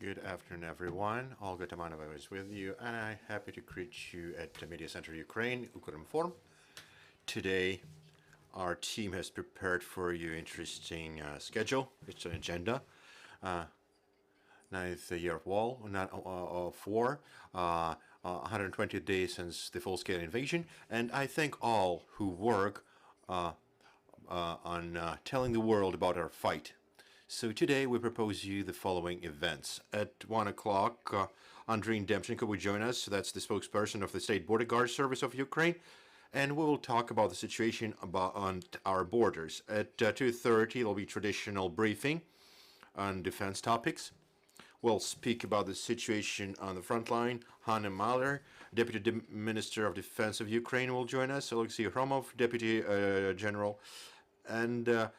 Good afternoon, everyone. Olga Tamanova is with you, and I'm happy to greet you at the Media Center Ukraine, Ukrinform. Today, our team has prepared for you an interesting schedule. It's an agenda. Ninth year of war, 120 days since the full-scale invasion, and I thank all who work on telling the world about our fight. So today we propose you the following events. At 1 o'clock, Andriy Demchenko will join us. That's the spokesperson of the State Border Guard Service of Ukraine. And we will talk about the situation on our borders. At 2:30, there will be traditional briefing on defense topics. We'll speak about the situation on the front line. Hanna Mahler, Deputy Minister of Defense of Ukraine, will join us. Alexei Hromov, Deputy General, and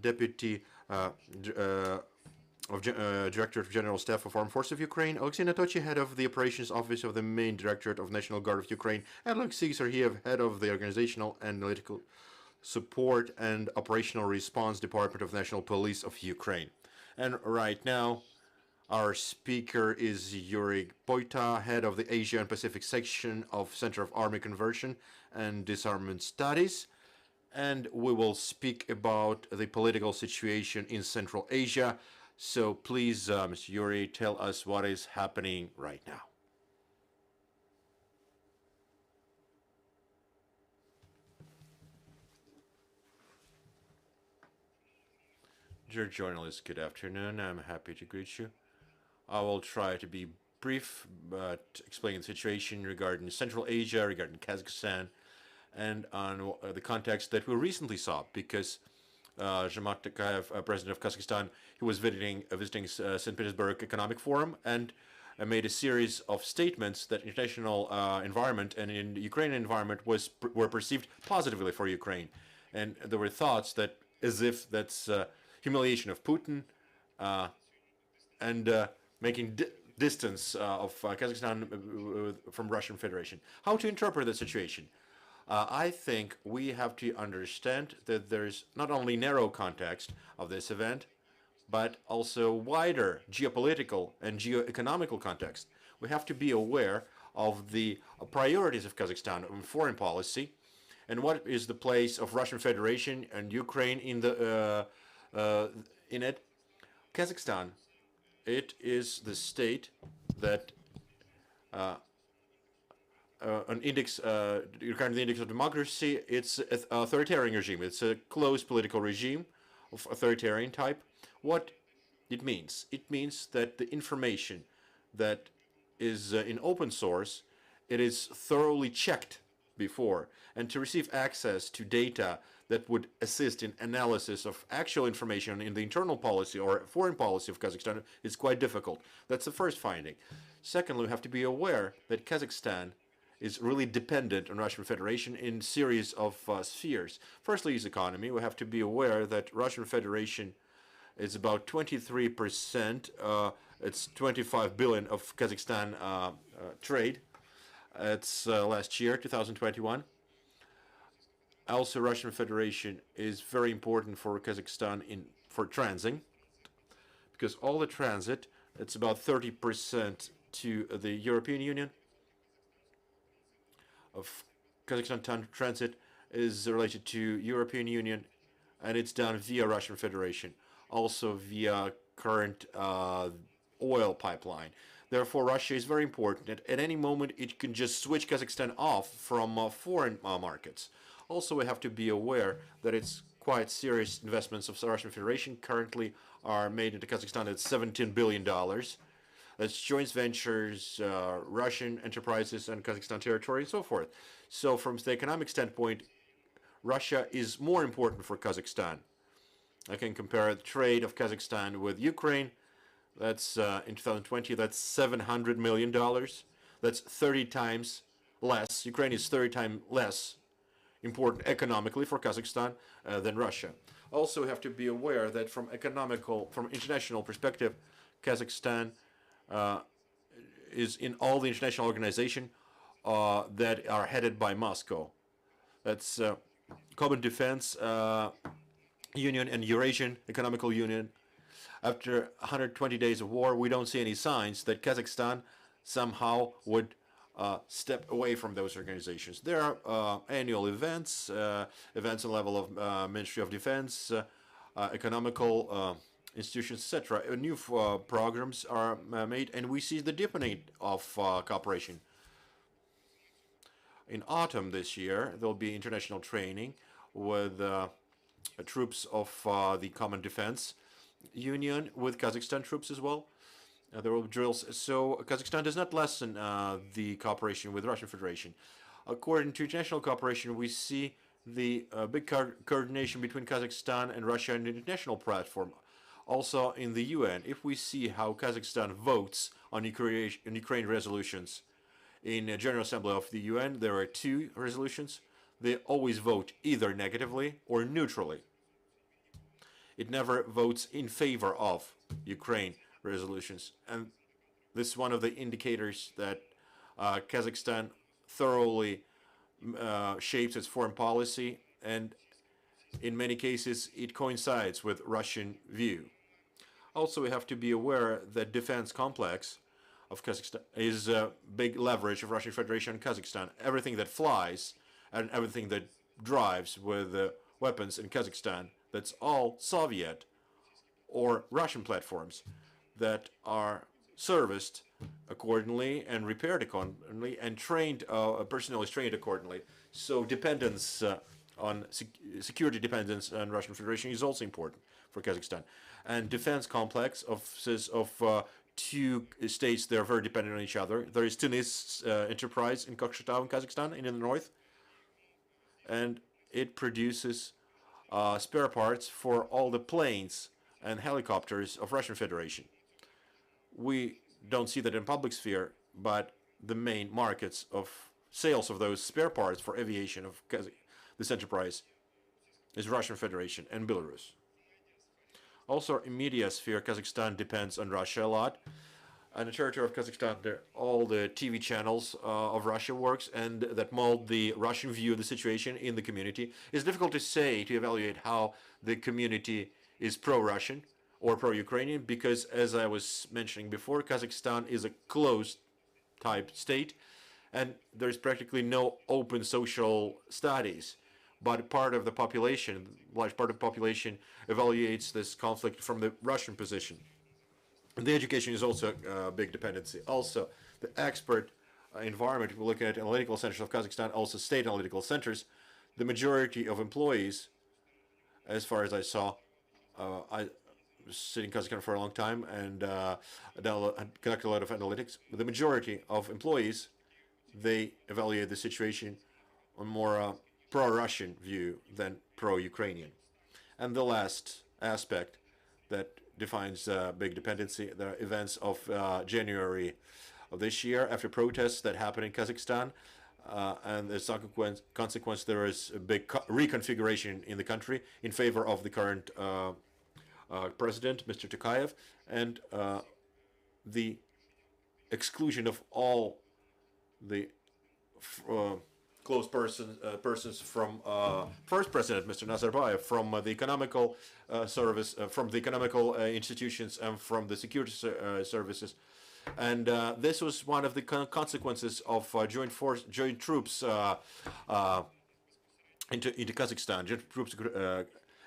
Deputy Director of General Staff of Armed Forces of Ukraine, Alexei Natochi, Head of the Operations Office of the Main Directorate of National Guard of Ukraine, and Alexei Serhiev, Head of the Organizational and Analytical Support and Operational Response Department of National Police of Ukraine. And right now, our speaker is Yurii Poita, Head of the Asia and Pacific Section of Center of Army Conversion and Disarmament Studies. And we will speak about the political situation in Central Asia. So please, Mr. Yurii, tell us what is happening right now. Dear journalists, good afternoon. I'm happy to greet you. I will try to be brief, but explain the situation regarding Central Asia, regarding Kazakhstan, and on the context that we recently saw, because Zhamat Tokayev, president of Kazakhstan, he was visiting St. Petersburg Economic Forum and made a series of statements that international environment and in the Ukrainian environment were perceived positively for Ukraine. And there were thoughts that as if that's humiliation of Putin and making distance of Kazakhstan from Russian Federation. How to interpret the situation? I think we have to understand that there's not only narrow context of this event, but also wider geopolitical and geoeconomical context. We have to be aware of the priorities of Kazakhstan in foreign policy, and what is the place of Russian Federation and Ukraine in it. Kazakhstan, it is the state that an index, regarding the index of democracy, it's an authoritarian regime. It's a closed political regime of authoritarian type. What it means? It means that the information that is in open source, it is thoroughly checked before, and to receive access to data that would assist in analysis of actual information in the internal policy or foreign policy of Kazakhstan is quite difficult. That's the first finding. Secondly, we have to be aware that Kazakhstan is really dependent on Russian Federation in series of spheres. Firstly, its economy. We have to be aware that Russian Federation is about 23%. It's 25 billion of Kazakhstan trade. It's last year, 2021. Also, Russian Federation is very important for Kazakhstan for transit, because all the transit, it's about 30% to the European Union. Of Kazakhstan transit is related to European Union, and it's done via Russian Federation, also via current oil pipeline. Therefore, Russia is very important. At any moment, it can just switch Kazakhstan off from foreign markets. Also, we have to be aware that it's quite serious investments of the Russian Federation currently are made into Kazakhstan at $17 billion. That's joint ventures, Russian enterprises, and Kazakhstan territory, and so forth. So from the economic standpoint, Russia is more important for Kazakhstan. I can compare the trade of Kazakhstan with Ukraine. That's in 2020, that's $700 million. That's 30 times less. Ukraine is 30 times less important economically for Kazakhstan than Russia. Also, we have to be aware that from international perspective, Kazakhstan is in all the international organizations that are headed by Moscow. That's Common Defense Union and Eurasian Economical Union. After 120 days of war, we don't see any signs that Kazakhstan somehow would step away from those organizations. There are annual events, events on the level of Ministry of Defense, economical institutions, etc. New programs are made, and we see the deepening of cooperation. In autumn this year, there will be international training with troops of the Common Defense Union, with Kazakhstan troops as well. There will be drills. So Kazakhstan does not lessen the cooperation with the Russian Federation. According to international cooperation, we see the big coordination between Kazakhstan and Russia on the international platform. Also in the UN, if we see how Kazakhstan votes on Ukraine resolutions in the General Assembly of the UN, there are 2 resolutions. They always vote either negatively or neutrally. It never votes in favor of Ukraine resolutions. And this is one of the indicators that Kazakhstan thoroughly shapes its foreign policy, and in many cases it coincides with Russian view. Also, we have to be aware that defense complex of Kazakhstan is a big leverage of Russian Federation and Kazakhstan. Everything that flies and everything that drives with weapons in Kazakhstan, that's all Soviet or Russian platforms that are serviced accordingly and repaired accordingly and trained, personnel is trained accordingly. So dependence on security dependence on Russian Federation is also important for Kazakhstan. And defense complex of 2 states, they're very dependent on each other. There is Tunis enterprise in Kokshetau in Kazakhstan, in the north, and it produces spare parts for all the planes and helicopters of Russian Federation. We don't see that in public sphere, but the main markets of sales of those spare parts for aviation of this enterprise is Russian Federation and Belarus. Also, in media sphere, Kazakhstan depends on Russia a lot. On the territory of Kazakhstan, all the TV channels of Russia works, and that mold the Russian view of the situation in the community. It's difficult to say, to evaluate how the community is pro-Russian or pro-Ukrainian, because, as I was mentioning before, Kazakhstan is a closed type state, and there's practically no open social studies. But part of the population, large part of the population, evaluates this conflict from the Russian position. And the education is also a big dependency. Also, the expert environment, if we look at analytical centers of Kazakhstan, also state analytical centers, the majority of employees, as far as I saw, I was sitting in Kazakhstan for a long time and conducted a lot of analytics. The majority of employees, they evaluate the situation on more pro-Russian view than pro-Ukrainian. And the last aspect that defines big dependency, the events of January of this year, after protests that happened in Kazakhstan, and as a consequence, there is a big reconfiguration in the country in favor of the current president, Mr. Tokayev, and the exclusion of all the close persons from first president, Mr. Nazarbayev, from the economical service, from the economical institutions, and from the security services. And this was one of the consequences of joint troops into Kazakhstan, joint troops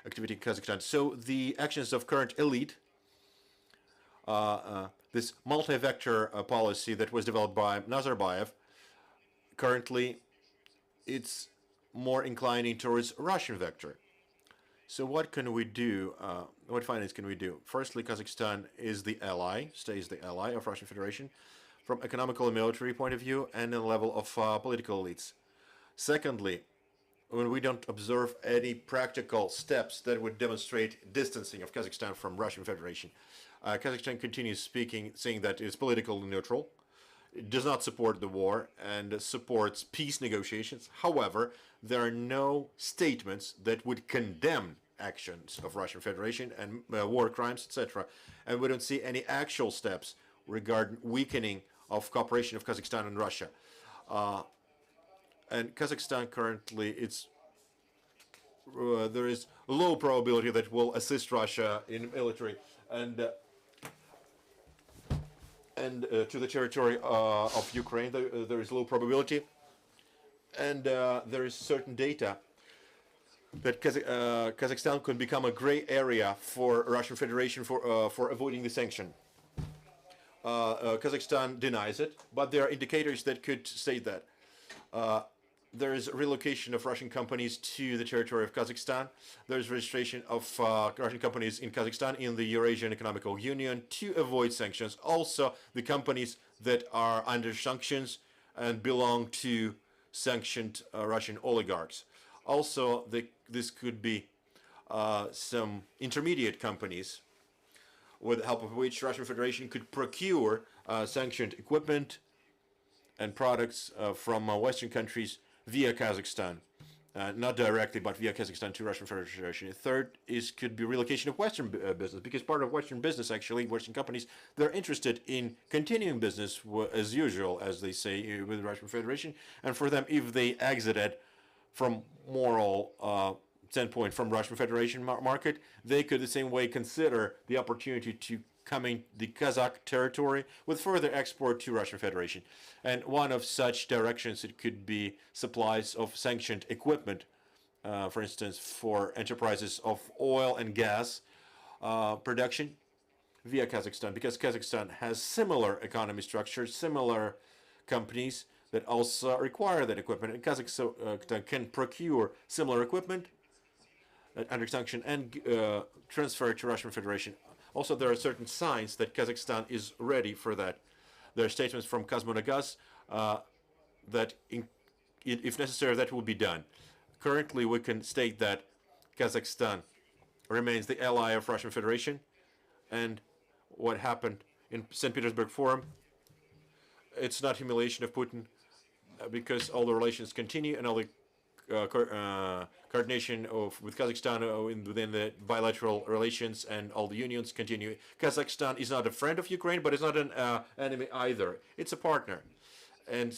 activity in Kazakhstan. So the actions of current elite, this multi-vector policy that was developed by Nazarbayev, currently it's more inclining towards Russian vector. So what can we do? What findings can we do? Firstly, Kazakhstan is the ally, stays the ally of Russian Federation from economical and military point of view and in the level of political elites. Secondly, when we don't observe any practical steps that would demonstrate distancing of Kazakhstan from Russian Federation. Kazakhstan continues saying that it's politically neutral. It does not support the war and supports peace negotiations. However, there are no statements that would condemn actions of Russian Federation and war crimes, etc. And we don't see any actual steps regarding weakening of cooperation of Kazakhstan and Russia. And Kazakhstan currently, there is low probability that will assist Russia in military and to the territory of Ukraine. There is low probability, and there is certain data that Kazakhstan could become a gray area for Russian Federation for avoiding the sanction. Kazakhstan denies it, but there are indicators that could state that. There is relocation of Russian companies to the territory of Kazakhstan. There is registration of Russian companies in Kazakhstan in the Eurasian Economical Union to avoid sanctions. Also, the companies that are under sanctions and belong to sanctioned Russian oligarchs. Also, this could be some intermediate companies with the help of which Russian Federation could procure sanctioned equipment and products from Western countries via Kazakhstan. Not directly, but via Kazakhstan to Russian Federation. Third could be relocation of Western business, because part of Western business, actually, Western companies, they're interested in continuing business as usual, as they say, with the Russian Federation. And for them, if they exited from moral standpoint from Russian Federation market, they could the same way consider the opportunity to come in the Kazakh territory with further export to Russian Federation. And one of such directions, it could be supplies of sanctioned equipment, for instance, for enterprises of oil and gas production via Kazakhstan, because Kazakhstan has similar economy structures, similar companies that also require that equipment, and Kazakhstan can procure similar equipment under sanction and transfer it to Russian Federation. Also, there are certain signs that Kazakhstan is ready for that. There are statements from Kazmunagaz that, if necessary, that will be done. Currently, we can state that Kazakhstan remains the ally of Russian Federation, and what happened in St. Petersburg Forum, it's not humiliation of Putin, because all the relations continue and all the coordination with Kazakhstan within the bilateral relations and all the unions continue. Kazakhstan is not a friend of Ukraine, but it's not an enemy either. It's a partner, and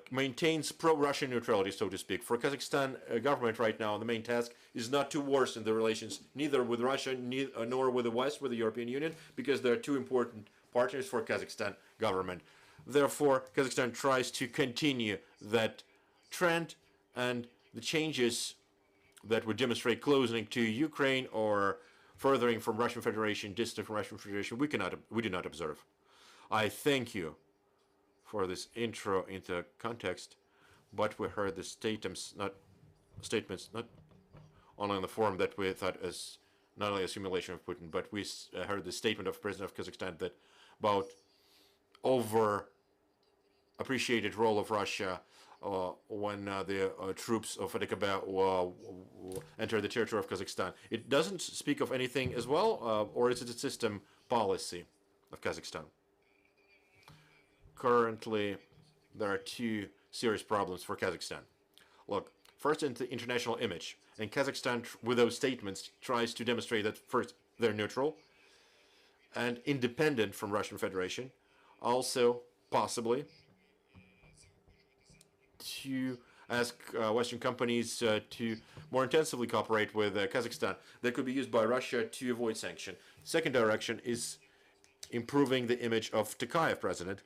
maintains pro-Russian neutrality, so to speak. For Kazakhstan government right now, the main task is not to worsen the relations neither with Russia nor with the West, with the European Union, because they are two important partners for Kazakhstan government. Therefore, Kazakhstan tries to continue that trend, and the changes that would demonstrate closing to Ukraine or furthering from Russian Federation, distant from Russian Federation, we do not observe. I thank you for this intro into context, but we heard the statements not only on the forum that we thought as not only a simulation of Putin, but we heard the statement of President of Kazakhstan that about over appreciated role of Russia when the troops of Adikaba enter the territory of Kazakhstan. It doesn't speak of anything as well, or is it a system policy of Kazakhstan? Currently, there are two serious problems for Kazakhstan. Look, first, in the international image, and Kazakhstan, with those statements, tries to demonstrate that first they're neutral and independent from Russian Federation, also possibly to ask Western companies to more intensively cooperate with Kazakhstan that could be used by Russia to avoid sanction. Second direction is improving the image of Tokayev president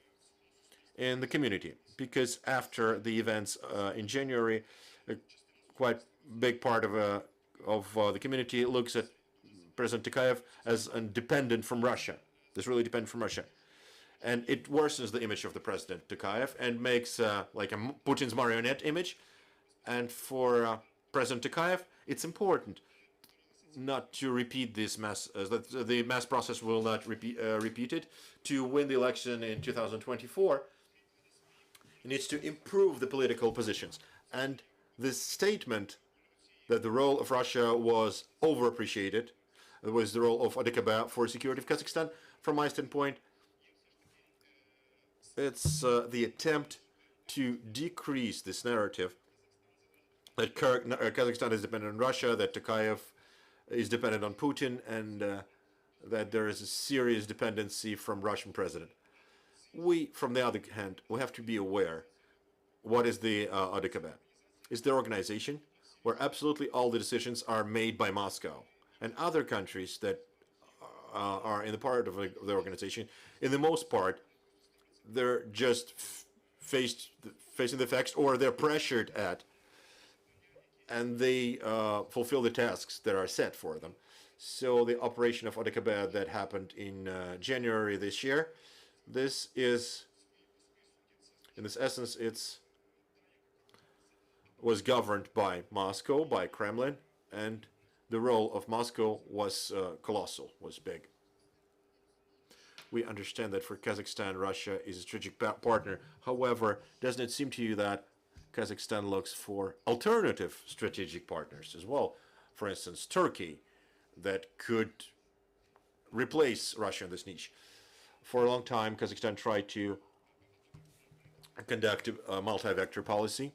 in the community, because after the events in January, a quite big part of the community looks at President Tokayev as independent from Russia. That's really dependent from Russia. And it worsens the image of the President Tokayev and makes like a Putin's marionette image. And for President Tokayev, it's important not to repeat this the mass process will not repeat it. To win the election in 2024, he needs to improve the political positions. And this statement that the role of Russia was overappreciated, it was the role of Adikaba for security of Kazakhstan, from my standpoint, it's the attempt to decrease this narrative that Kazakhstan is dependent on Russia, that Tokayev is dependent on Putin, and that there is a serious dependency from Russian president. We, from the other hand, we have to be aware what is the Adikaba. It's the organization where absolutely all the decisions are made by Moscow, and other countries that are in the part of the organization, in the most part, they're just facing the facts, or they're pressured at, and they fulfill the tasks that are set for them. So the operation of Odekabeh that happened in January this year, this is, in this essence, it's was governed by Moscow, by Kremlin, and the role of Moscow was colossal, was big. We understand that for Kazakhstan, Russia is a strategic partner. However, doesn't it seem to you that Kazakhstan looks for alternative strategic partners as well? For instance, Turkey, that could replace Russia in this niche. For a long time, Kazakhstan tried to conduct a multi-vector policy.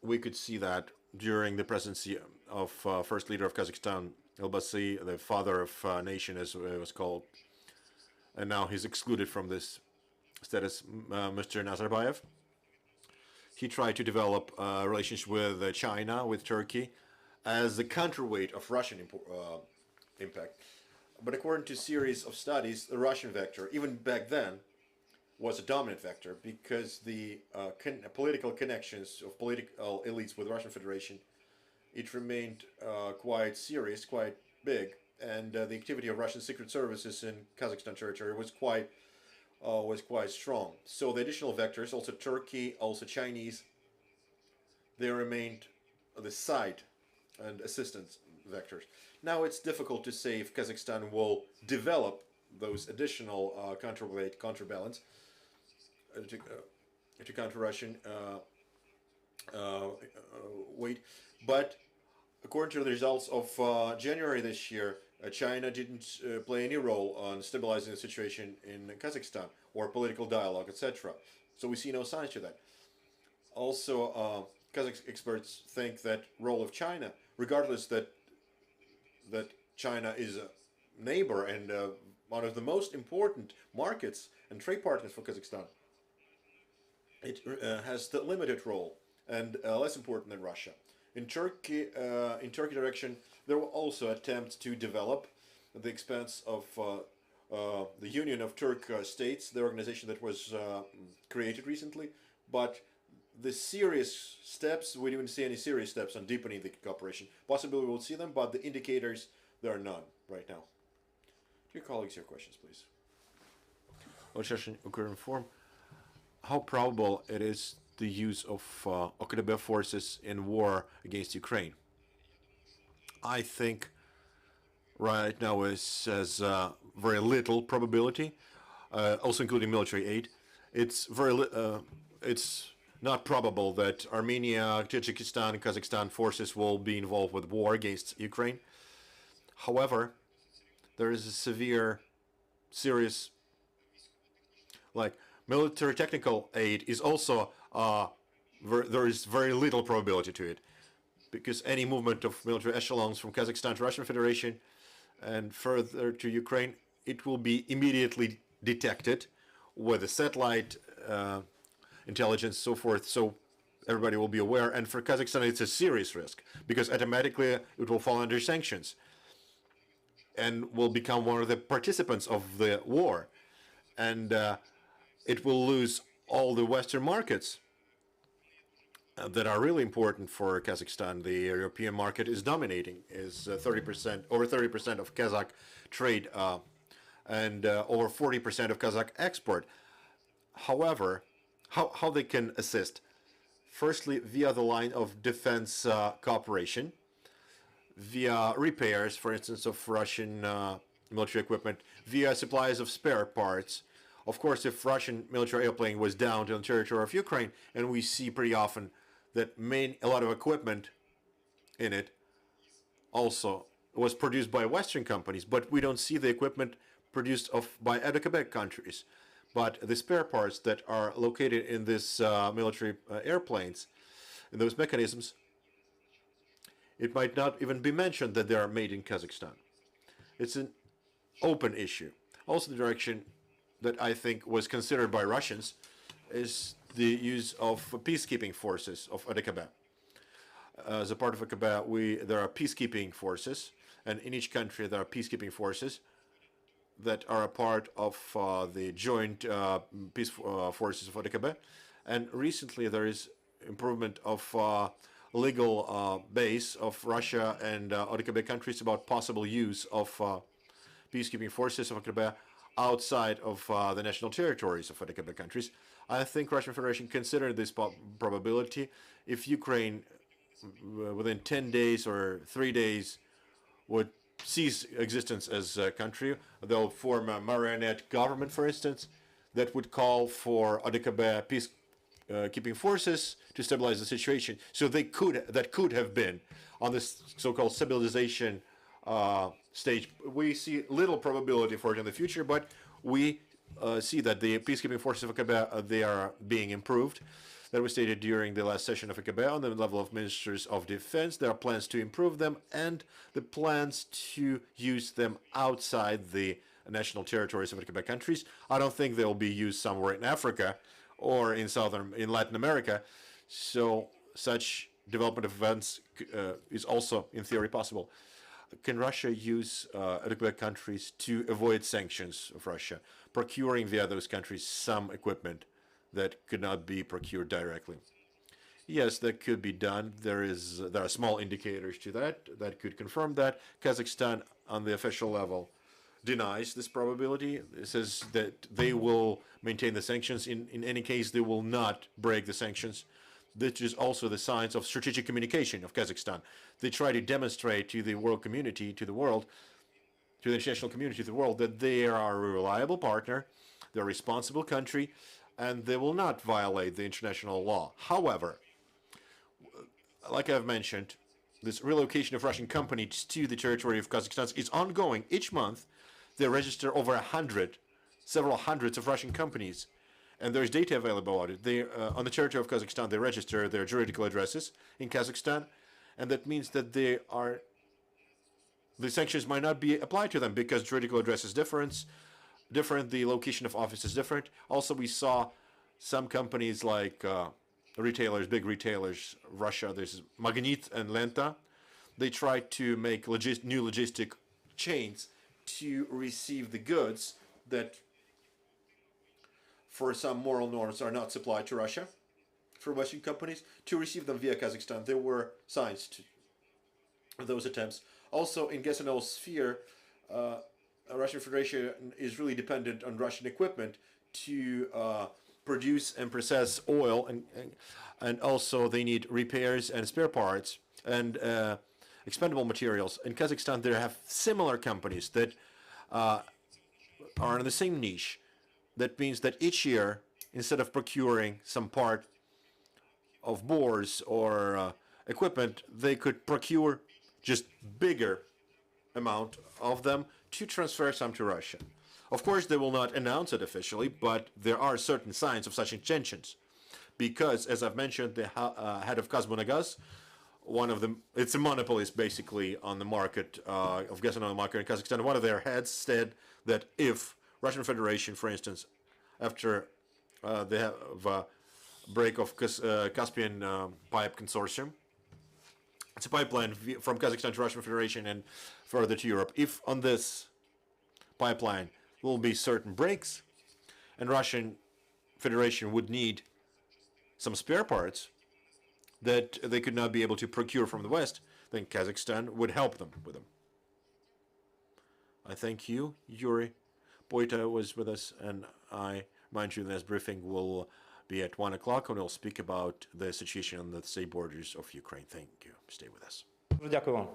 We could see that during the presidency of first leader of Kazakhstan, Elbasi, the father of nation, as it was called, and now he's excluded from this status, Mr. Nazarbayev. He tried to develop a relationship with China, with Turkey, as the counterweight of Russian impact. But according to a series of studies, the Russian vector, even back then, was a dominant vector because the political connections of political elites with the Russian Federation, it remained quite serious, quite big, and the activity of Russian secret services in Kazakhstan territory was quite strong. So the additional vectors, also Turkey, also Chinese, they remained the side and assistance vectors. Now it's difficult to say if Kazakhstan will develop those additional counterbalance to counter Russian weight. But according to the results of January this year, China didn't play any role on stabilizing the situation in Kazakhstan or political dialogue, etc. So we see no signs to that. Also, Kazakh experts think that role of China, regardless that China is a neighbor and one of the most important markets and trade partners for Kazakhstan, it has the limited role and less important than Russia. In Turkey direction, there were also attempts to develop at the expense of the Union of Turk States, the organization that was created recently. But the serious steps, we didn't see any serious steps on deepening the cooperation. Possibly we will see them, but the indicators, there are none right now. To your colleagues, your questions, please. Inform how probable it is the use of OKGB forces in war against Ukraine. I think right now is has very little probability, also including military aid. It's not probable that Armenia, Tajikistan, and Kazakhstan forces will be involved with war against Ukraine. However, there is a serious, like military technical aid is also there is very little probability to it, because any movement of military echelons from Kazakhstan to Russian Federation and further to Ukraine, it will be immediately detected with a satellite intelligence, so forth. So everybody will be aware. And for Kazakhstan, it's a serious risk because automatically it will fall under sanctions and will become one of the participants of the war, and it will lose all the Western markets that are really important for Kazakhstan. The European market is dominating, is 30%, over 30% of Kazakh trade, and over 40% of Kazakh export. However, how they can assist? Firstly, via the line of defense cooperation, via repairs, for instance, of Russian military equipment, via supplies of spare parts. Of course, if Russian military airplane was down to the territory of Ukraine, and we see pretty often that a lot of equipment in it also was produced by Western companies, but we don't see the equipment produced by other Quebec countries. But the spare parts that are located in this military airplanes, in those mechanisms, it might not even be mentioned that they are made in Kazakhstan. It's an open issue. Also, the direction that I think was considered by Russians is the use of peacekeeping forces of ODKB. As a part of ODKB, there are peacekeeping forces, And in each country, there are peacekeeping forces that are a part of the joint peace forces of ODKB. And recently, there is improvement of legal base of Russia and ODKB countries about possible use of peacekeeping forces of ODKB outside of the national territories of ODKB countries. I think Russian Federation considered this probability. If Ukraine within 10 days or 3 days would cease existence as a country, they'll form a marionette government, for instance, that would call for ODKB peacekeeping forces to stabilize the situation. So that could have been on this so-called stabilization stage. We see little probability for it in the future, but we see that the peacekeeping forces of ODKB, they are being improved. That was stated during the last session of ODKB on the level of ministers of defense. There are plans to improve them and the plans to use them outside the national territories of ODKB countries. I don't think they'll be used somewhere in Africa or in Latin America. So such development of events is also in theory possible. Can Russia use ODKB countries to avoid sanctions of Russia, procuring via those countries some equipment that could not be procured directly? Yes, that could be done. There are small indicators to that could confirm that. Kazakhstan, on the official level, denies this probability. It says that they will maintain the sanctions. In any case, they will not break the sanctions. This is also the signs of strategic communication of Kazakhstan. They try to demonstrate to the world community, to the international community, to the world, that they are a reliable partner, they're a responsible country, and they will not violate the international law. However, like I've mentioned, this relocation of Russian companies to the territory of Kazakhstan is ongoing. Each month, they register over several hundreds of Russian companies. And there's data available on it. On the territory of Kazakhstan, they register their juridical addresses in Kazakhstan, and that means that the sanctions might not be applied to them because juridical address is different, the location of office is different. Also, we saw some companies like retailers, big retailers, Russia, there's Magnit and Lenta. They tried to make new logistic chains to receive the goods that for some moral norms are not supplied to Russia, for Russian companies, to receive them via Kazakhstan. There were signs to those attempts. Also, in gas and oil sphere, Russian Federation is really dependent on Russian equipment to produce and process oil, and also they need repairs and spare parts and expendable materials. In Kazakhstan, they have similar companies that are in the same niche. That means that each year, instead of procuring some part of bores or equipment, they could procure just bigger amount of them to transfer some to Russia. Of course, they will not announce it officially, but there are certain signs of such intentions. Because, as I've mentioned, the head of Kazmunagaz, it's a monopolist basically on the market of gas and oil market in Kazakhstan. One of their heads said that if Russian Federation, for instance, after they have a break of Caspian Pipe Consortium, it's a pipeline from Kazakhstan to Russian Federation and further to Europe. If on this pipeline will be certain breaks, and Russian Federation would need some spare parts that they could not be able to procure from the West, then Kazakhstan would help them with them. I thank you, Yurii Poita was with us, and I remind you this briefing will be at 1 o'clock, and we'll speak about the situation on the state borders of Ukraine. Thank you. Stay with us. Дякую вам.